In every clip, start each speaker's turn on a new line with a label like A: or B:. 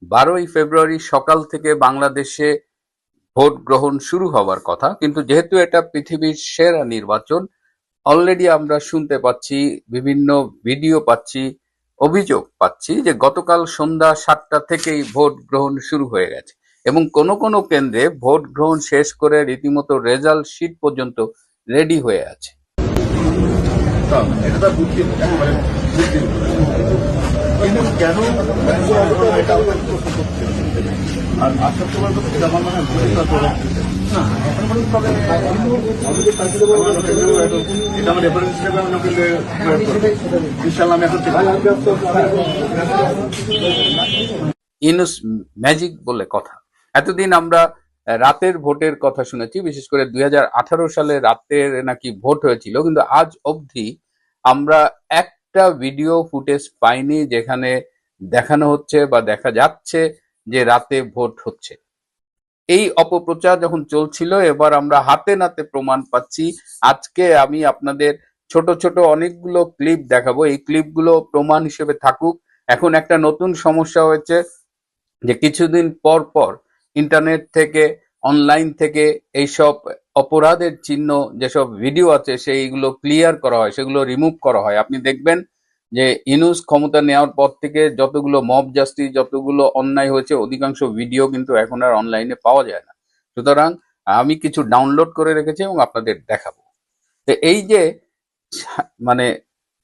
A: 12ই ফেব্রুয়ারি সকাল থেকে বাংলাদেশে ভোট গ্রহণ শুরু হওয়ার কথা, কিন্তু যেহেতু এটা পৃথিবীর সেরা নির্বাচন, অলরেডি আমরা শুনতে পাচ্ছি, বিভিন্ন ভিডিও পাচ্ছি, অভিযোগ পাচ্ছি যে গতকাল সন্ধ্যা 7টা থেকেই ভোট গ্রহণ শুরু হয়ে গেছে এবং কোনো কোনো কেন্দ্রে ভোট গ্রহণ শেষ করে রীতিমতো রেজাল্ট শিট পর্যন্ত রেডি হয়ে আছে।
B: কেন আর আসার সময় আমার মনে হয় এটা আমার রেফারেন্স হিসেবে ইনশাল্লাহ আমি এখন
A: ইউনূস ম্যাজিক বলে কথা। এতদিন আমরা রাতের ভোটের কথা শুনেছি, বিশেষ করে 2018 সালে রাতের নাকি ভোট হয়েছিল, কিন্তু আজ অবধি আমরা একটা ভিডিও ফুটেজ পাইনি যেখানে দেখানো হচ্ছে বা দেখা যাচ্ছে যে রাতে ভোট হচ্ছে। এই অপপ্রচার যখন চলছিল, এবার আমরা হাতে নাতে প্রমাণ পাচ্ছি। আজকে আমি আপনাদের ছোট ছোট অনেকগুলো ক্লিপ দেখাবো, এই ক্লিপগুলো প্রমাণ হিসেবে থাকুক। এখন একটা নতুন সমস্যা হয়েছে যে কিছুদিন পর পর ইন্টারনেট থেকে, অনলাইন থেকে এইসব অপরাধের চিহ্ন যেসব ভিডিও আছে সেইগুলো ক্লিয়ার করা হয়, সেগুলো রিমুভ করা হয়। আপনি দেখবেন যে ইউনূস ক্ষমতা নেওয়ার পর থেকে যতগুলো মব জাস্টিস, যতগুলো অন্যায় হয়েছে, অধিকাংশ ভিডিও কিন্তু এখন আর অনলাইনে পাওয়া যায় না। সুতরাং আমি কিছু ডাউনলোড করে রেখেছি এবং আপনাদের দেখাবো। তো এই যে মানে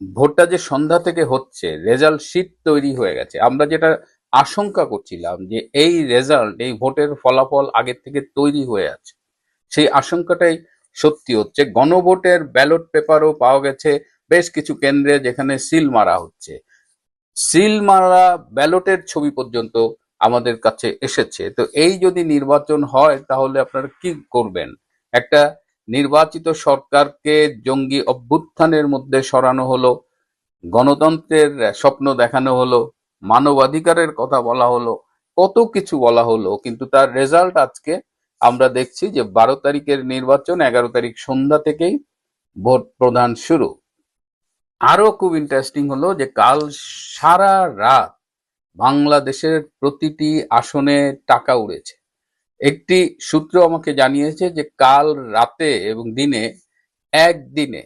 A: ভোটটা যে সন্ধ্যা থেকে হচ্ছে, রেজাল্ট শিট তৈরি হয়ে গেছে, আমরা যেটা আশঙ্কা করছিলাম যে এই রেজাল্ট, এই ভোটের ফলাফল আগের থেকে তৈরি হয়ে আছে, সেই আশঙ্কাটাই সত্যি হচ্ছে। গণভোটের ব্যালট পেপারও পাওয়া গেছে বেশ কিছু কেন্দ্রে, যেখানে সিল মারা হচ্ছে। সিল মারা ব্যালটের ছবি পর্যন্ত আমাদের কাছে এসেছে। তো এই যদি নির্বাচন হয় তাহলে আপনারা কি করবেন? একটা নির্বাচিত সরকারকে জঙ্গি অভ্যুত্থানের মধ্যে সরানো হলো, গণতন্ত্রের স্বপ্ন দেখানো হলো, মানবাধিকারের কথা বলা হলো, কত কিছু বলা হলো, কিন্তু তার রেজাল্ট আজকে আমরা দেখছি যে 12 তারিখের নির্বাচন, 11 তারিখ সন্ধ্যা থেকেই ভোট প্রদান শুরু। আরো খুব ইন্টারেস্টিং হলো যে কাল সারা রাত বাংলাদেশের প্রতিটি আসনে টাকা উড়েছে। একটি সূত্র আমাকে জানিয়েছে যে কাল রাতে এবং দিনে, একদিনে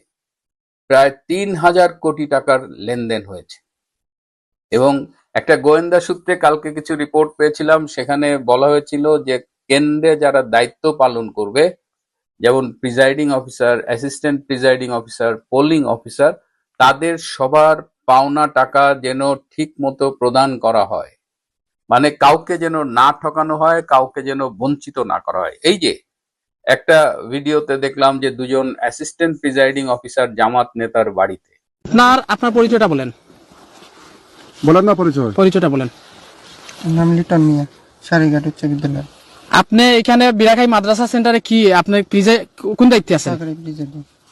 A: প্রায় 3,000 কোটি টাকার লেনদেন হয়েছে। এবং একটা গোয়েন্দা সূত্রে কালকে কিছু রিপোর্ট পেয়েছিলাম, সেখানে বলা হয়েছিল যে কেন্দ্রে যারা দায়িত্ব পালন করবে, যেমন presiding officer, assistant presiding officer, polling officer, তাদের সবার পাওনা টাকা যেন ঠিক মতো প্রদান করা হয়, মানে কাউকে যেন না ঠকানো হয়, কাউকে যেন বঞ্চিত না করা হয়। এই যে একটা ভিডিওতে দেখলাম যে দুজন অ্যাসিস্ট্যান্ট প্রিজাইডিং অফিসার জামাত নেতার বাড়িতে।
C: আপনার পরিচয়টা বলেন।
D: বলেন না পরিচয়টা
C: বলেন।
E: নাম লিটন মিয়া, সারিঘাট উচ্চ বিদ্যালয়।
C: আপনি এখানে বিরাখাই মাদ্রাসা সেন্টারে কি আপনি কোন দায়িত্বে আছেন?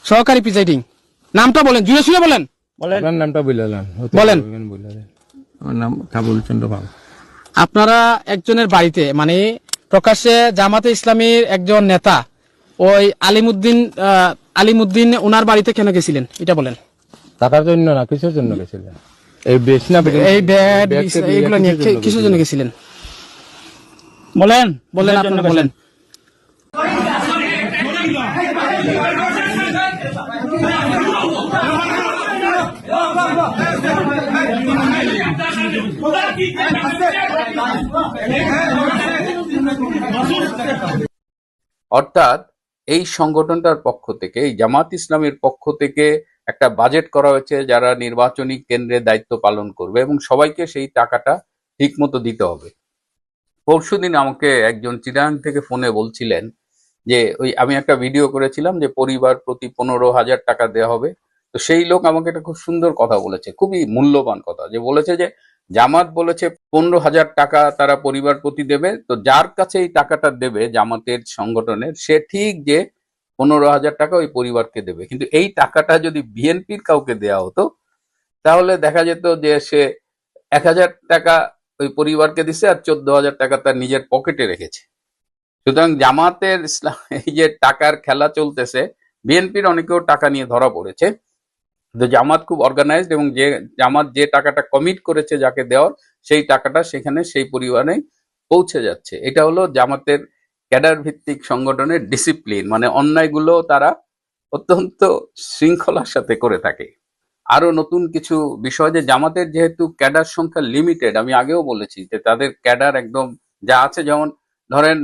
C: সহকারী প্রিজাইডিং। নামটা বলেন, জুড়ে শুনে বলেন।
D: নামটা
C: বলেন।
D: আমার নাম কাবুল চন্দ্র পাল।
C: আপনারা একজনের বাড়িতে, মানে প্রকাশ্যে জামাতে ইসলামীর একজন নেতা ওই আলিমুদ্দিন ওনার বাড়িতে কেন গেছিলেন এটা বলেন।
D: টাকার জন্য না, কিসের জন্য গেছিলেন? এই
C: এইগুলো নিয়ে কিসের জন্য গেছিলেন বলেন। আপনারা বলেন।
A: অর্থাৎ এই সংগঠনটার পক্ষ থেকে, এই জামাত ইসলামের পক্ষ থেকে একটা বাজেট করা হয়েছে যারা নির্বাচনী কেন্দ্রে দায়িত্ব পালন করবে, এবং সবাইকে সেই টাকাটা ঠিক মতো দিতে হবে। পরশুদিন আমাকে একজন চিটাগাং থেকে ফোনে বলছিলেন যে আমি একটা ভিডিও করেছিলাম যে পরিবার প্রতি 15,000 টাকা দেওয়া হবে। তো সেই লোক আমাকে একটা খুব সুন্দর কথা বলেছে, খুবই মূল্যবান কথা, যে বলেছে যে জামাত বলেছে 15,000 টাকা তারা পরিবার প্রতি দেবে, তো যার কাছে এই টাকাটা দেবে জামাতের সংগঠনের, সে ঠিক যে 15,000 টাকা ওই পরিবারকে দেবে। কিন্তু এই টাকাটা যদি বিএনপির কাউকে দেওয়া হতো তাহলে দেখা যেত যে সে 1,000 টাকা ওই পরিবারকে দিছে আর 14,000 টাকা তার নিজের পকেটে রেখেছে। সুতরাং জামাতের ইসলাম এই যে টাকার খেলা চলতেছে, বিএনপির অনেকেও টাকা নিয়ে ধরা পড়েছে, তো জামাত খুব অর্গানাইজড, এবং যে জামাত যে টাকাটা কমিট করেছে যাকে দেওয়ার, সেই টাকাটা সেখানে সেই পরিমাণে পৌঁছে যাচ্ছে। এটা হলো জামাতের ক্যাডার ভিত্তিক সংগঠনের ডিসিপ্লিন, মানে অন্যায়গুলো তারা অত্যন্ত শৃঙ্খলার সাথে করে থাকে। আরো নতুন কিছু বিষয়, যে জামাতের যেহেতু ক্যাডার সংখ্যা লিমিটেড, আমি আগেও বলেছি যে তাদের ক্যাডার একদম যা আছে, যেমন ধরেন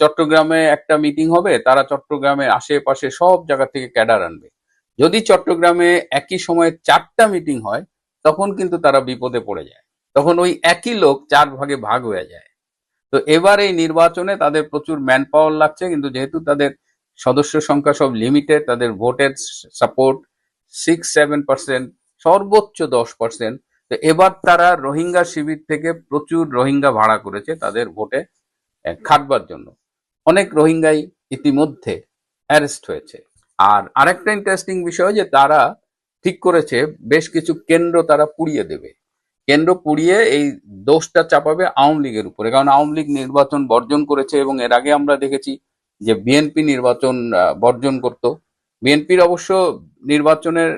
A: চট্টগ্রামে একটা মিটিং হবে, তারা চট্টগ্রামের আশেপাশে সব জায়গা থেকে ক্যাডার আনবে। যদি চট্টগ্রামে একই সময়ে 4টা মিটিং হয়, তখন কিন্তু তারা বিপদে পড়ে যায়, তখন ওই একই লোক 4 ভাগে ভাগ হয়ে যায়। তো এবার এই নির্বাচনে তাদের প্রচুর ম্যান পাওয়ার লাগছে, কিন্তু যেহেতু তাদের সদস্য সংখ্যা সব লিমিটেড, তাদের ভোটের সাপোর্ট 6-7%, সর্বোচ্চ 10%। তো এবার তারা রোহিঙ্গা শিবির থেকে প্রচুর রোহিঙ্গা ভাড়া করেছে তাদের ভোটে খাটবার জন্য। অনেক রোহিঙ্গাই ইতিমধ্যে অ্যারেস্ট হয়েছে। আর আরেকটা ইন্টারেস্টিং বিষয়, যে তারা ঠিক করেছে বেশ কিছু কেন্দ্র তারা পুড়িয়ে দেবে। কেন্দ্র পুড়িয়ে এই দোষটা চাপাবে আওয়ামী লীগের উপরে, কারণ আওয়ামী লীগ নির্বাচন বর্জন করেছে, এবং এর আগে আমরা দেখেছি যে বিএনপি নির্বাচন বর্জন করত। বিএনপির অবশ্য নির্বাচনের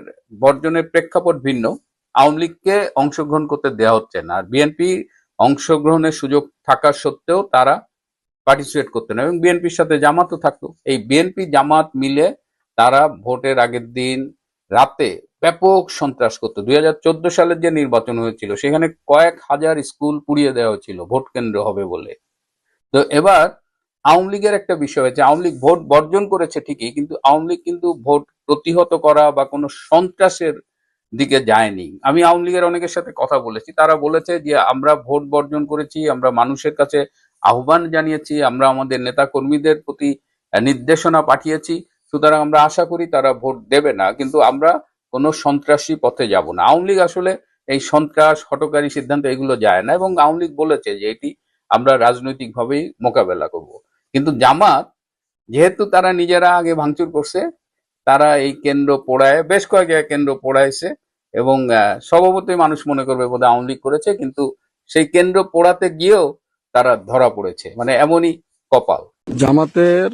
A: বর্জনের প্রেক্ষাপট ভিন্ন, আওয়ামী লীগকে অংশগ্রহণ করতে দেওয়া হচ্ছে না। আর বিএনপি অংশগ্রহণের সুযোগ থাকা সত্ত্বেও তারা পার্টিসিপেট করতো না, এবং বিএনপির সাথে জামাতও থাকতো। এই বিএনপি জামাত মিলে তারা ভোটের আগের দিন রাতে ব্যাপক সন্ত্রাস করতো। 2014 সালের যে নির্বাচন হয়েছিল, সেখানে কয়েক হাজার স্কুল পুড়িয়ে দেওয়া হয়েছিল ভোট কেন্দ্র হবে বলে। তো এবার আওয়ামী লীগের একটা বিষয় হচ্ছে, আওয়ামী লীগ ভোট বর্জন করেছে ঠিকই, কিন্তু আওয়ামী লীগ কিন্তু ভোট প্রতিহত করা বা কোনো সন্ত্রাসের দিকে যায়নি। আমি আওয়ামী লীগের অনেকের সাথে কথা বলেছি, তারা বলেছে যে আমরা ভোট বর্জন করেছি, আমরা মানুষের কাছে আহ্বান জানিয়েছি, আমরা আমাদের নেতা কর্মীদের প্রতি নির্দেশনা পাঠিয়েছি, সুতরাং আমরা আশা করি তারা ভোট দেবে না, কিন্তু আমরা কোনো সন্ত্রাসী পথে যাব না। আওয়ামী লীগ আসলে এই সন্ত্রাস, হঠকারী সিদ্ধান্ত এগুলো যায় না, এবং আওয়ামী লীগ বলেছে যে এটি আমরা রাজনৈতিকভাবেই মোকাবেলা করব। কিন্তু জামাত, যেহেতু তারা নিজেরা আগে ভাঙচুর করছে, তারা এই কেন্দ্র পোড়ায়, বেশ কয়েক জায়গায় কেন্দ্র পোড়াইছে, এবং স্বভাবতই মানুষ মনে করবে বোধহয় আওয়ামী লীগ করেছে, কিন্তু সেই কেন্দ্র পোড়াতে গিয়েও তারা ধরা পড়েছে, মানে এমনই কপাল।
F: জামাতের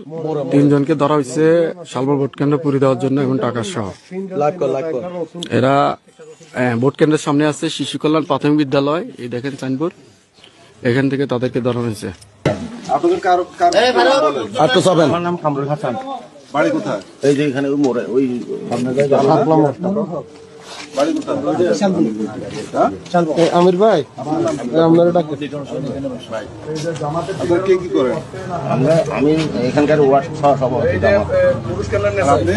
F: 3 জনকে ধরা হয়েছে শালবর ভোট কেন্দ্র পুরি দেওয়ার জন্য এবং টাকা সহ। এরা ভোট কেন্দ্রের সামনে আছে শিশু কল্যাণ প্রাথমিক বিদ্যালয়, এই দেখেন সাইনবোর্ড, এখান থেকে তাদেরকে ধরা হয়েছে।
B: আপনাদের আমার নাম কামরুল হাসান। বাড়ি কোথায়? এই যে এখানে ওই মোড়ে, ওই বাড়ি কোথায়?
F: আমির ভাই, আপনারা ডাকেন।
B: আপনারা কে কি করেন?
G: আমি এখানকার ওয়ার্ড সভাপতি।
B: আপনি?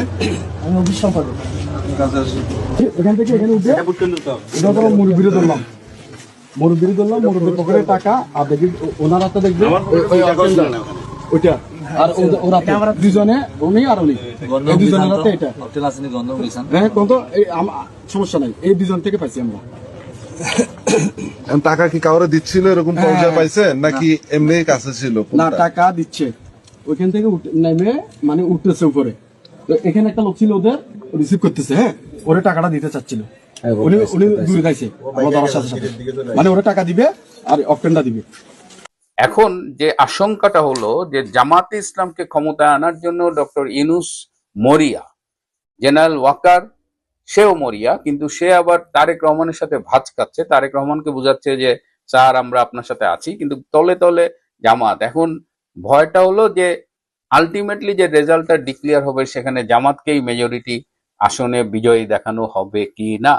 E: আমি অফিস সম্পাদক।
B: কাছে আসুন।
E: এখান থেকে এখানে উঠে
B: ভোট কেন্দ্র তো
E: এটা তো মুরব্বিরে ধরলাম, মুরব্বির পকেটে টাকা, আর দেখি ওনার হাতে দেখবে ওইটা, আর ওরা দুজনে, উনি আর উনি, এই দুজনের হাতে এটা। হ্যাঁ, কোন তো সমস্যা নাই, এই দুজন থেকে পাইছি আমরা।
H: টাকা কি কাউরে দিচ্ছিল এরকম পর্যায়ে পাইছেন, নাকি এমনি কাছে ছিল?
E: না, টাকা দিচ্ছে ওইখান থেকে নেমে, মানে উঠতেছে উপরে। তো এখানে একটা লোক ছিল ওদের, রিসিভ করতেছে, হ্যাঁ, ওরে টাকাটা দিতে চাচ্ছিল, উনি দূরে গাইছে আমার ধরার সাথে সাথে, মানে ওরা টাকা দিবে আর অপশনটা দিবে।
A: এখন যে আশঙ্কাটা হলো যে জামাতে ইসলামকে ক্ষমতায় আনার জন্য ডক্টর ইউনূস মরিয়া, জেনারেল ওয়াকার সেও মরিয়া, কিন্তু সে আবার তারেক রহমানের সাথে ভাঁজ খাচ্ছে, তারেক রহমানকে বোঝাচ্ছে যে স্যার আমরা আপনার সাথে আছি, কিন্তু তলে তলে জামাত। এখন ভয়টা হলো যে আলটিমেটলি যে রেজাল্টটা ডিক্লেয়ার হবে, সেখানে জামাতকেই মেজরিটি আসনে বিজয়ী দেখানো হবে কি না।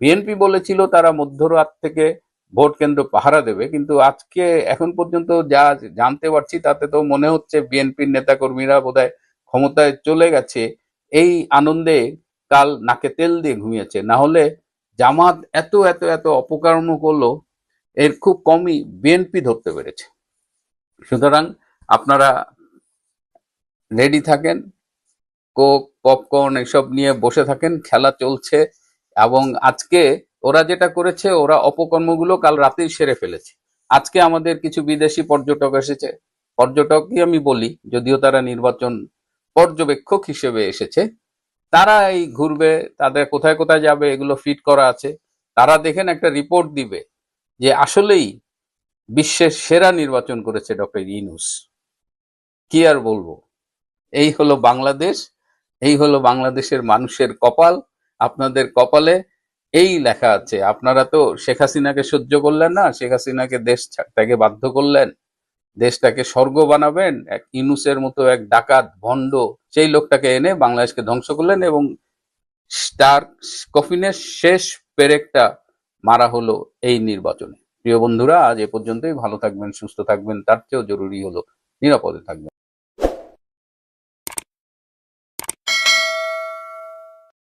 A: বিএনপি বলেছিল তারা মধ্যরাত থেকে ভোট কেন্দ্র পাহারা দেবে, কিন্তু আজকে এখন পর্যন্ত যা জানতে পারছি তাতে তো মনে হচ্ছে বিএনপির নেতাকর্মীরা বোধহয় ক্ষমতায় চলে গেছে, এই আনন্দে কাল নাকে তেল দিয়ে ঘুমিয়েছে। না হলে জামাত এত এত এত অপকর্ম করলো, এর খুব কমই বিএনপি ধরতে পেরেছে। সুতরাং আপনারা রেডি থাকেন, কোক পপকর্ন এসব নিয়ে বসে থাকেন, খেলা চলছে। এবং আজকে ওরা যেটা করেছে, ওরা অপকর্মগুলো কাল রাতেই সেরে ফেলেছে। আজকে আমাদের কিছু বিদেশি পর্যটক এসেছে, পর্যটকই আমি বলি, যদিও তারা নির্বাচন পর্যবেক্ষক হিসেবে এসেছে। তারা এই ঘুরবে, তাদের কোথায় কোথায় যাবে এগুলো ফিট করা আছে। তারা দেখেন একটা রিপোর্ট দিবে যে আসলেই বিশ্বের সেরা নির্বাচন করেছে ডক্টর ইউনূস। কি আর বলবো, এই হলো বাংলাদেশ, এই হলো বাংলাদেশের মানুষের কপাল। আপনাদের কপালে এই লেখা আছে। আপনারা তো শেখ হাসিনাকে সহ্য করলেন না, শেখ হাসিনাকে দেশ ত্যাগে বাধ্য করলেন, দেশটাকে স্বর্গ বানাবেন, এক ইউনূসের মতো এক ডাকাত ভণ্ড সেই লোকটাকে এনে বাংলাদেশকে ধ্বংস করলেন এবং তার কফিনের শেষ পেরেকটা মারা হলো এই নির্বাচনে। প্রিয় বন্ধুরা, আজ এ পর্যন্তই। ভালো থাকবেন, সুস্থ থাকবেন, তার চেয়েও জরুরি হলো নিরাপদে থাকবেন।